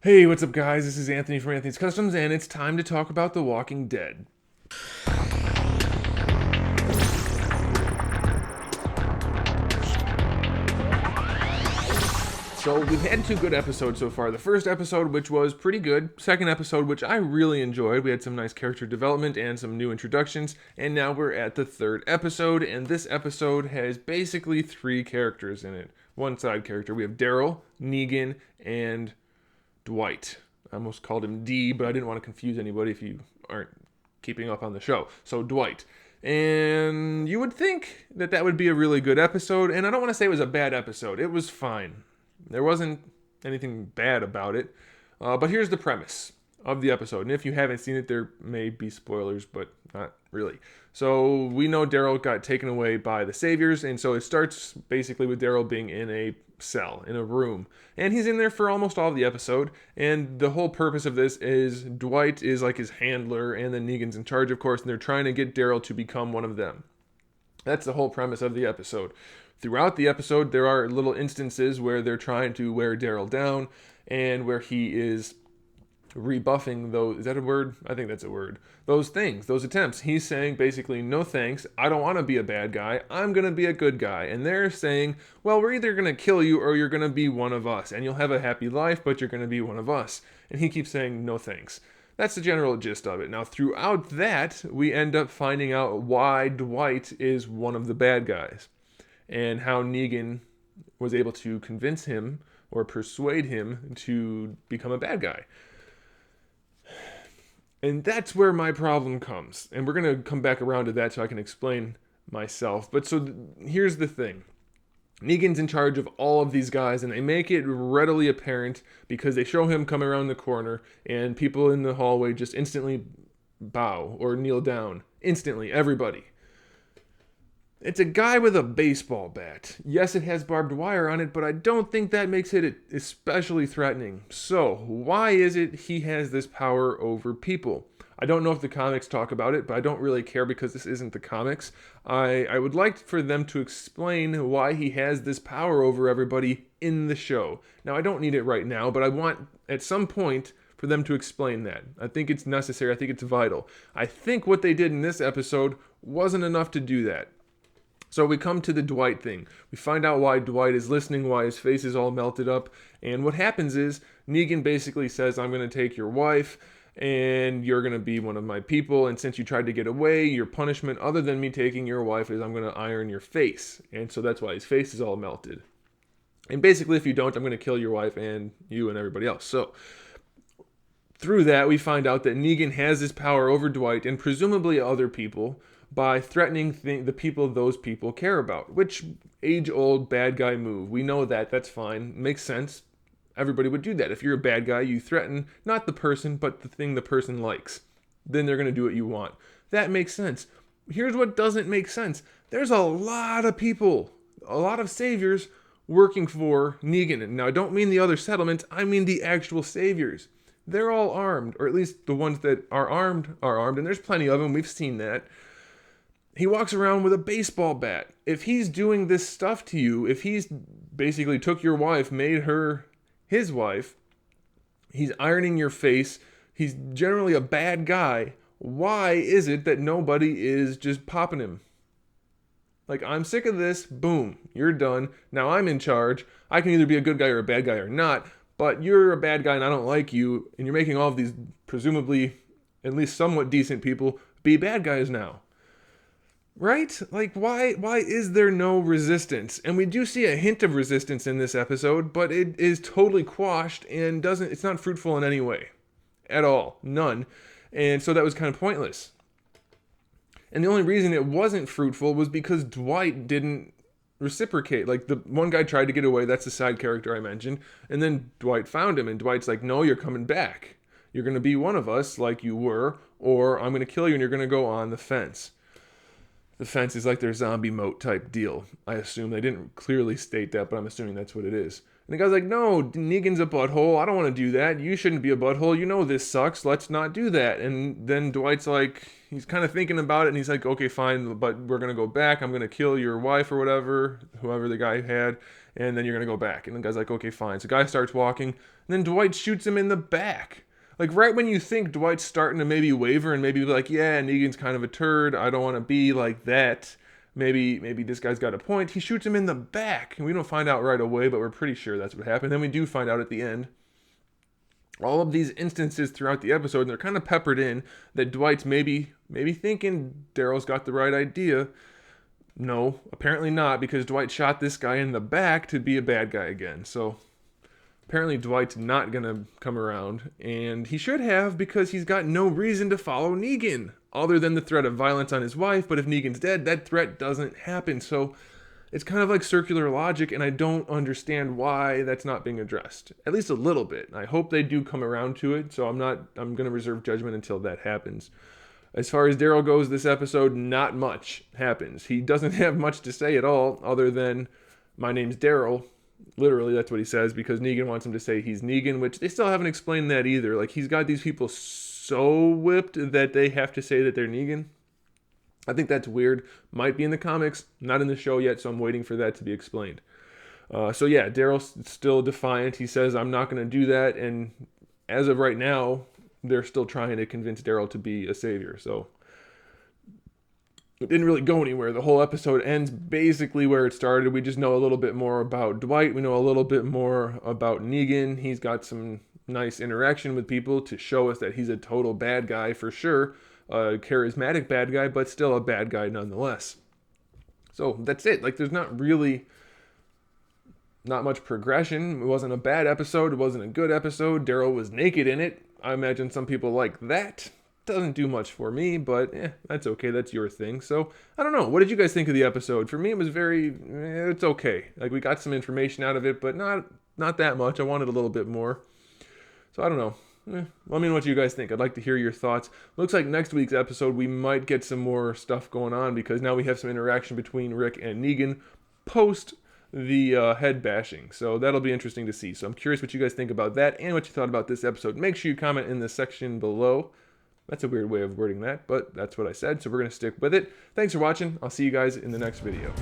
Hey, what's up, guys? This is Anthony from Anthony's Customs, and it's time to talk about The Walking Dead. So, we've had two good episodes so far. The first episode, which was pretty good. Second episode, which I really enjoyed. We had some nice character development and some new introductions. And now we're at the third episode, and this episode has basically three characters in it. One side character. We have Daryl, Negan, and Dwight. I almost called him D, but I didn't want to confuse anybody if you aren't keeping up on the show. So, Dwight. And you would think that that would be a really good episode, and I don't want to say it was a bad episode. It was fine. There wasn't anything bad about it. But here's the premise of the episode. And if you haven't seen it, there may be spoilers, but not really. So we know Daryl got taken away by the Saviors, and so it starts basically with Daryl being in a cell, in a room. And he's in there for almost all of the episode. And the whole purpose of this is Dwight is like his handler, and then Negan's in charge, of course, and they're trying to get Daryl to become one of them. That's the whole premise of the episode. Throughout the episode, there are little instances where they're trying to wear Daryl down and where he is rebuffing those. Is that a word? I think that's a word. Those things, those attempts. He's saying basically, no thanks. I don't want to be a bad guy. I'm going to be a good guy. And they're saying, well, we're either going to kill you or you're going to be one of us. And you'll have a happy life, but you're going to be one of us. And he keeps saying, no thanks. That's the general gist of it. Now, throughout that, we end up finding out why Dwight is one of the bad guys and how Negan was able to convince him or persuade him to become a bad guy. And that's where my problem comes. And we're going to come back around to that so I can explain myself. But so here's the thing. Negan's in charge of all of these guys, and they make it readily apparent because they show him coming around the corner, and people in the hallway just instantly bow or kneel down. Instantly, everybody. It's a guy with a baseball bat. Yes, it has barbed wire on it, but I don't think that makes it especially threatening. So, why is it he has this power over people? I don't know if the comics talk about it, but I don't really care because this isn't the comics. I would like for them to explain why he has this power over everybody in the show. Now, I don't need it right now, but I want at some point for them to explain that. I think it's necessary. I think it's vital. I think what they did in this episode wasn't enough to do that. So we come to the Dwight thing. We find out why Dwight is listening, why his face is all melted up. And what happens is Negan basically says, I'm going to take your wife and you're going to be one of my people. And since you tried to get away, your punishment other than me taking your wife is I'm going to iron your face. And so that's why his face is all melted. And basically, if you don't, I'm going to kill your wife and you and everybody else. So through that, we find out that Negan has this power over Dwight and presumably other people by threatening the people those people care about, which age-old bad guy move. We know that. That's fine. Makes sense. Everybody would do that. If you're a bad guy, you threaten not the person, but the thing the person likes. Then they're going to do what you want. That makes sense. Here's what doesn't make sense. There's a lot of people, a lot of saviors working for Negan. Now, I don't mean the other settlements. I mean the actual saviors. They're all armed, or at least the ones that are armed, and there's plenty of them. We've seen that. He walks around with a baseball bat. If he's doing this stuff to you, if he's basically took your wife, made her his wife, he's ironing your face, he's generally a bad guy, why is it that nobody is just popping him? Like, I'm sick of this, boom, you're done. Now I'm in charge. I can either be a good guy or a bad guy or not, but you're a bad guy and I don't like you, and you're making all of these presumably at least somewhat decent people be bad guys now. Right? Like, why is there no resistance? And we do see a hint of resistance in this episode, but it is totally quashed and it's not fruitful in any way. At all. None. And so that was kind of pointless. And the only reason it wasn't fruitful was because Dwight didn't reciprocate. Like, the one guy tried to get away, that's the side character I mentioned, and then Dwight found him, and Dwight's like, no, you're coming back. You're going to be one of us like you were, or I'm going to kill you and you're going to go on the fence. The fence is like their zombie moat type deal. I assume they didn't clearly state that, but I'm assuming that's what it is. And the guy's like, no, Negan's a butthole. I don't want to do that. You shouldn't be a butthole. You know this sucks. Let's not do that. And then Dwight's like, he's kind of thinking about it, and he's like, okay, fine, but we're going to go back. I'm going to kill your wife or whatever, whoever the guy had, and then you're going to go back. And the guy's like, okay, fine. So the guy starts walking, and then Dwight shoots him in the back. Like, right when you think Dwight's starting to maybe waver and maybe be like, yeah, Negan's kind of a turd. I don't want to be like that. Maybe this guy's got a point. He shoots him in the back, and we don't find out right away, but we're pretty sure that's what happened. Then we do find out at the end. All of these instances throughout the episode, and they're kind of peppered in, that Dwight's maybe thinking Daryl's got the right idea. No, apparently not, because Dwight shot this guy in the back to be a bad guy again. So apparently Dwight's not going to come around, and he should have, because he's got no reason to follow Negan, other than the threat of violence on his wife. But if Negan's dead, that threat doesn't happen. So it's kind of like circular logic, and I don't understand why that's not being addressed. At least a little bit. I hope they do come around to it, so I'm going to reserve judgment until that happens. As far as Daryl goes this episode, not much happens. He doesn't have much to say at all, other than, my name's Daryl. Literally, that's what he says, because Negan wants him to say he's Negan, which they still haven't explained that either. Like, he's got these people so whipped that they have to say that they're Negan. I think that's weird. Might be in the comics, not in the show yet, so I'm waiting for that to be explained. So yeah, Daryl's still defiant. He says, I'm not going to do that, and as of right now, they're still trying to convince Daryl to be a savior, so it didn't really go anywhere. The whole episode ends basically where it started. We just know a little bit more about Dwight. We know a little bit more about Negan. He's got some nice interaction with people to show us that he's a total bad guy for sure. A charismatic bad guy, but still a bad guy nonetheless. So that's it. Like, there's not much progression. It wasn't a bad episode. It wasn't a good episode. Daryl was naked in it. I imagine some people like that. Doesn't do much for me, but that's okay. That's your thing. So I don't know. What did you guys think of the episode? For me, it was it's okay. Like, we got some information out of it, but not that much. I wanted a little bit more. So I don't know. Let me know what you guys think. I'd like to hear your thoughts. Looks like next week's episode we might get some more stuff going on, because now we have some interaction between Rick and Negan post the head bashing. So that'll be interesting to see. So I'm curious what you guys think about that and what you thought about this episode. Make sure you comment in the section below. That's a weird way of wording that, but that's what I said, so we're going to stick with it. Thanks for watching. I'll see you guys in the next video.